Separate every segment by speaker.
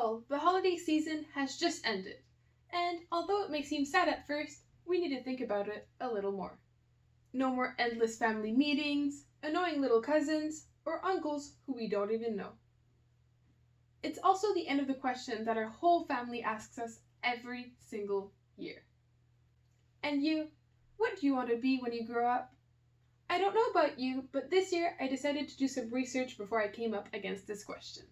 Speaker 1: Well, the holiday season has just ended, and although it may seem sad at first, we need to think about it a little more. No more endless family meetings, annoying little cousins, or uncles who we don't even know. It's also the end of the question that our whole family asks us every single year. And you, what do you want to be when you grow up? I don't know about you, but this year I decided to do some research before I came up against this question.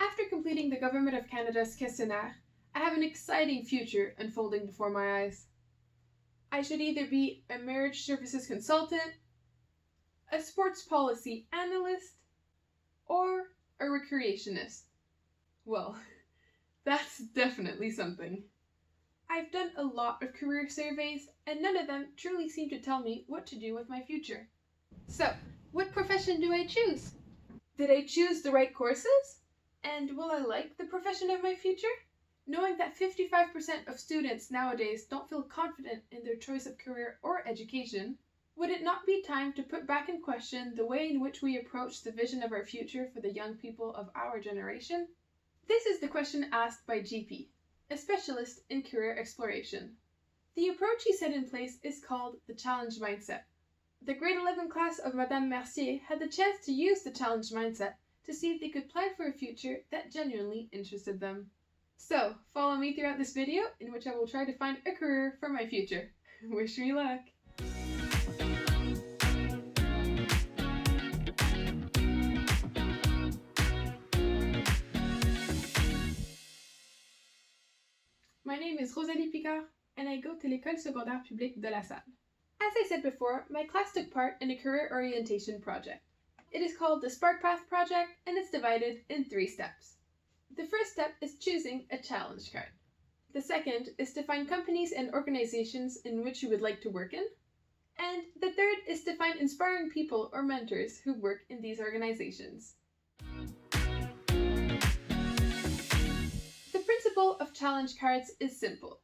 Speaker 1: After completing the Government of Canada's questionnaire, I have an exciting future unfolding before my eyes. I should either be a marriage services consultant, a sports policy analyst, or a recreationist. Well, that's definitely something. I've done a lot of career surveys, and none of them truly seem to tell me what to do with my future. So, what profession do I choose? Did I choose the right courses? And will I like the profession of my future? Knowing that 55% of students nowadays don't feel confident in their choice of career or education, would it not be time to put back in question the way in which we approach the vision of our future for the young people of our generation? This is the question asked by GP, a specialist in career exploration. The approach he set in place is called the challenge mindset. The grade 11 class of Madame Mercier had the chance to use the challenge mindset to see if they could plan for a future that genuinely interested them. So, follow me throughout this video in which I will try to find a career for my future. Wish me luck! My name is Rosalie Picard, and I go to l'école secondaire publique de la Salle. As I said before, my class took part in a career orientation project. It is called the Spark Path Project, and it's divided in 3 steps. The first step is choosing a challenge card. The second is to find companies and organizations in which you would like to work in. And the third is to find inspiring people or mentors who work in these organizations. The principle of challenge cards is simple.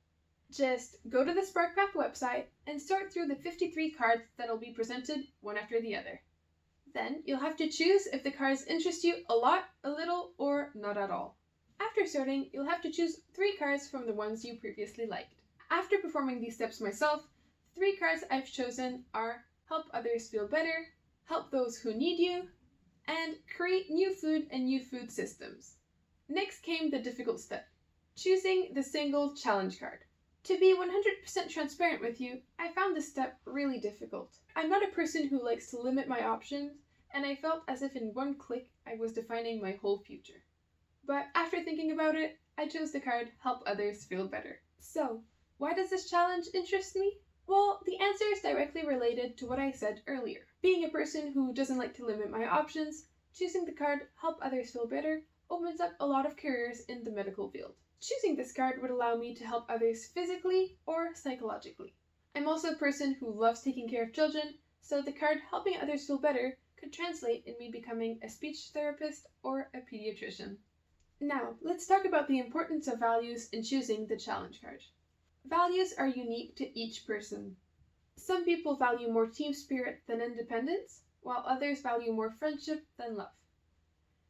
Speaker 1: Just go to the Spark Path website and sort through the 53 cards that will be presented one after the other. Then you'll have to choose if the cards interest you a lot, a little, or not at all. After sorting, you'll have to choose 3 cards from the ones you previously liked. After performing these steps myself, the 3 cards I've chosen are Help Others Feel Better, Help Those Who Need You, and Create New Food and New Food Systems. Next came the difficult step, choosing the single challenge card. To be 100% transparent with you, I found this step really difficult. I'm not a person who likes to limit my options, and I felt as if in one click I was defining my whole future. But after thinking about it, I chose the card Help Others Feel Better. So, why does this challenge interest me? Well, the answer is directly related to what I said earlier. Being a person who doesn't like to limit my options, choosing the card Help Others Feel Better opens up a lot of careers in the medical field. Choosing this card would allow me to help others physically or psychologically. I'm also a person who loves taking care of children, so the card Helping Others Feel Better could translate in me becoming a speech therapist or a pediatrician. Now, let's talk about the importance of values in choosing the challenge card. Values are unique to each person. Some people value more team spirit than independence, while others value more friendship than love.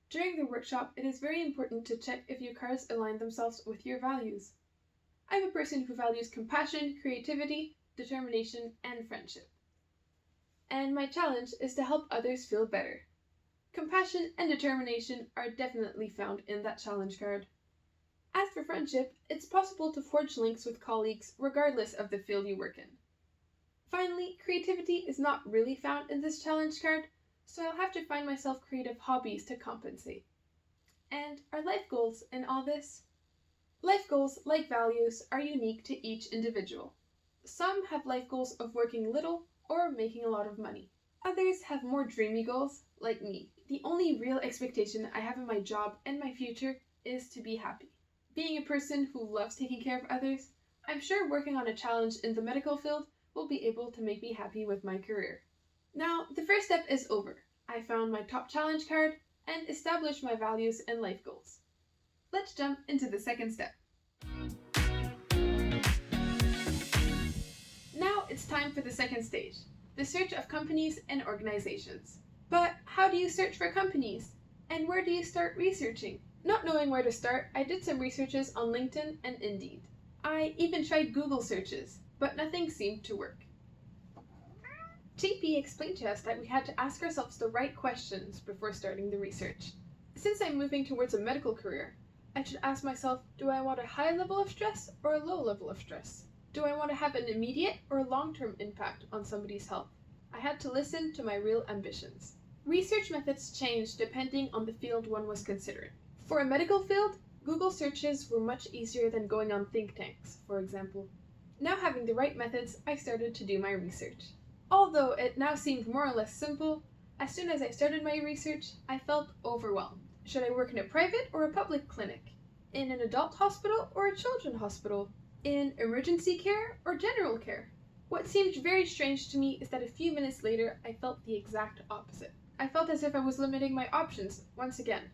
Speaker 1: During the workshop, it is very important to check if your cards align themselves with your values. I'm a person who values compassion, creativity, determination, and friendship. And my challenge is to help others feel better. Compassion and determination are definitely found in that challenge card. As for friendship, it's possible to forge links with colleagues regardless of the field you work in. Finally, creativity is not really found in this challenge card, so I'll have to find myself creative hobbies to compensate. And are life goals in all this? Life goals, like values, are unique to each individual. Some have life goals of working little or making a lot of money. Others have more dreamy goals, like me. The only real expectation I have in my job and my future is to be happy. Being a person who loves taking care of others, I'm sure working on a challenge in the medical field will be able to make me happy with my career. Now, the first step is over. I found my top challenge card and established my values and life goals. Let's jump into the second step. Now it's time for the second stage, the search of companies and organizations. But how do you search for companies? And where do you start researching? Not knowing where to start, I did some researches on LinkedIn and Indeed. I even tried Google searches, but nothing seemed to work. JP explained to us that we had to ask ourselves the right questions before starting the research. Since I'm moving towards a medical career, I should ask myself, do I want a high level of stress or a low level of stress? Do I want to have an immediate or long-term impact on somebody's health? I had to listen to my real ambitions. Research methods changed depending on the field one was considering. For a medical field, Google searches were much easier than going on think tanks, for example. Now having the right methods, I started to do my research. Although it now seemed more or less simple, as soon as I started my research, I felt overwhelmed. Should I work in a private or a public clinic? In an adult hospital or a children's hospital? In emergency care or general care? What seemed very strange to me is that a few minutes later, I felt the exact opposite. I felt as if I was limiting my options once again.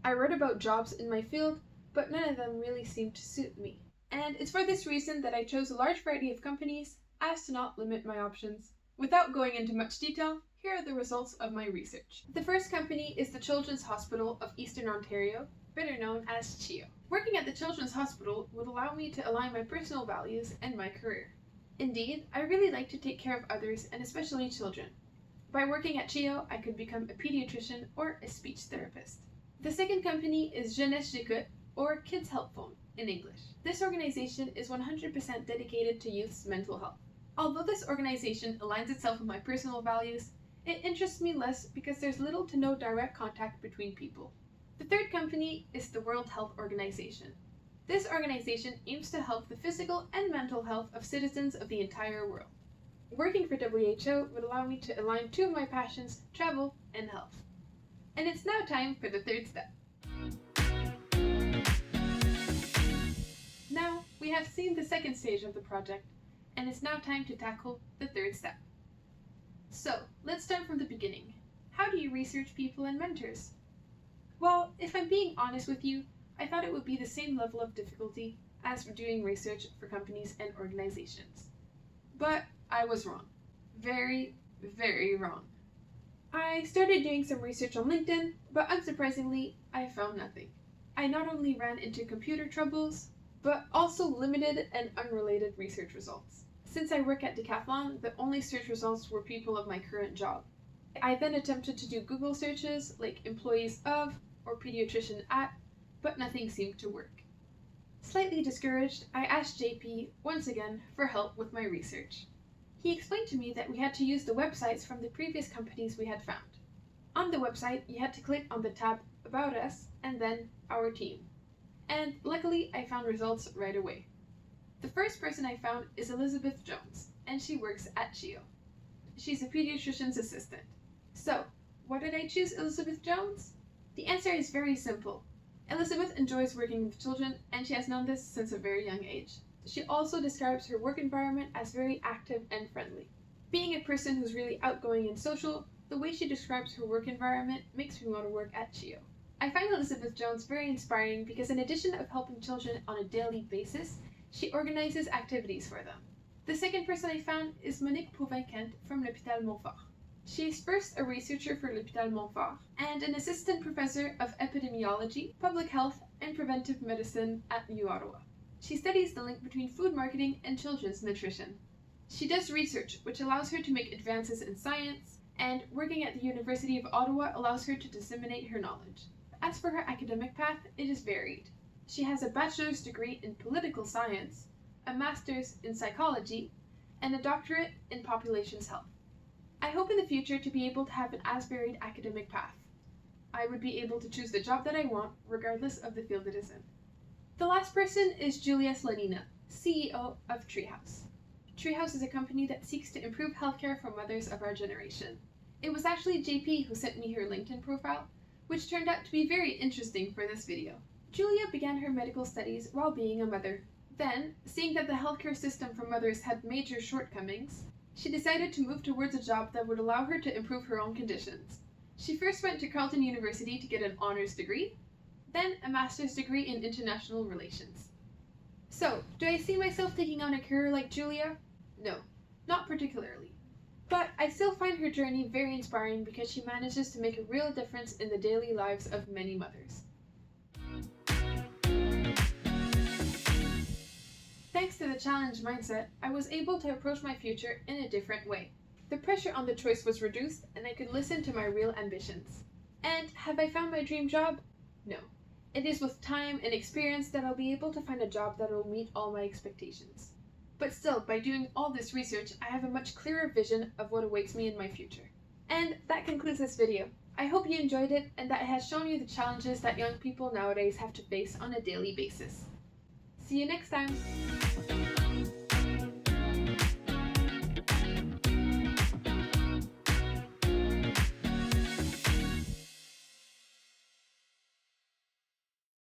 Speaker 1: I read about jobs in my field, but none of them really seemed to suit me. And it's for this reason that I chose a large variety of companies as to not limit my options. Without going into much detail, here are the results of my research. The first company is the Children's Hospital of Eastern Ontario, better known as CHEO. Working at the Children's Hospital would allow me to align my personal values and my career. Indeed, I really like to take care of others and especially children. By working at CHEO, I could become a pediatrician or a speech therapist. The second company is Jeunesse J'écoute, or Kids Help Phone in English. This organization is 100% dedicated to youth's mental health. Although this organization aligns itself with my personal values, it interests me less because there's little to no direct contact between people. The third company is the World Health Organization. This organization aims to help the physical and mental health of citizens of the entire world. Working for WHO would allow me to align two of my passions, travel and health. And it's now time for the third step. Now, we have seen the second stage of the project, and it's now time to tackle the third step. So, let's start from the beginning. How do you research people and mentors? Well, if I'm being honest with you, I thought it would be the same level of difficulty as for doing research for companies and organizations. But I was wrong. Very, very wrong. I started doing some research on LinkedIn, but unsurprisingly, I found nothing. I not only ran into computer troubles, but also limited and unrelated research results. Since I work at Decathlon, the only search results were people of my current job. I then attempted to do Google searches like employees of or pediatrician at, but nothing seemed to work. Slightly discouraged, I asked JP once again for help with my research. He explained to me that we had to use the websites from the previous companies we had found. On the website, you had to click on the tab About Us and then Our Team. And luckily, I found results right away. The first person I found is Elizabeth Jones, and she works at CHEO. She's a pediatrician's assistant. So, why did I choose Elizabeth Jones? The answer is very simple. Elizabeth enjoys working with children, and she has known this since a very young age. She also describes her work environment as very active and friendly. Being a person who's really outgoing and social, the way she describes her work environment makes me want to work at CHEO. I find Elizabeth Jones very inspiring because in addition of helping children on a daily basis, she organizes activities for them. The second person I found is Monique Provincant from l'Hôpital Montfort. She is first a researcher for l'Hôpital Montfort and an assistant professor of epidemiology, public health, and preventive medicine at Ottawa. She studies the link between food marketing and children's nutrition. She does research, which allows her to make advances in science, and working at the University of Ottawa allows her to disseminate her knowledge. As for her academic path, it is varied. She has a bachelor's degree in political science, a master's in psychology, and a doctorate in populations health. I hope in the future to be able to have an as varied academic path. I would be able to choose the job that I want, regardless of the field it is in. The last person is Julia Slanina, CEO of Treehouse. Treehouse is a company that seeks to improve healthcare for mothers of our generation. It was actually JP who sent me her LinkedIn profile, which turned out to be very interesting for this video. Julia began her medical studies while being a mother. Then, seeing that the healthcare system for mothers had major shortcomings, she decided to move towards a job that would allow her to improve her own conditions. She first went to Carleton University to get an honors degree, then a master's degree in international relations. So, do I see myself taking on a career like Julia? No, not particularly. But I still find her journey very inspiring because she manages to make a real difference in the daily lives of many mothers. Thanks to the challenge mindset, I was able to approach my future in a different way. The pressure on the choice was reduced, and I could listen to my real ambitions. And have I found my dream job? No. It is with time and experience that I'll be able to find a job that will meet all my expectations. But still, by doing all this research, I have a much clearer vision of what awaits me in my future. And that concludes this video. I hope you enjoyed it and that it has shown you the challenges that young people nowadays have to face on a daily basis. See you next time!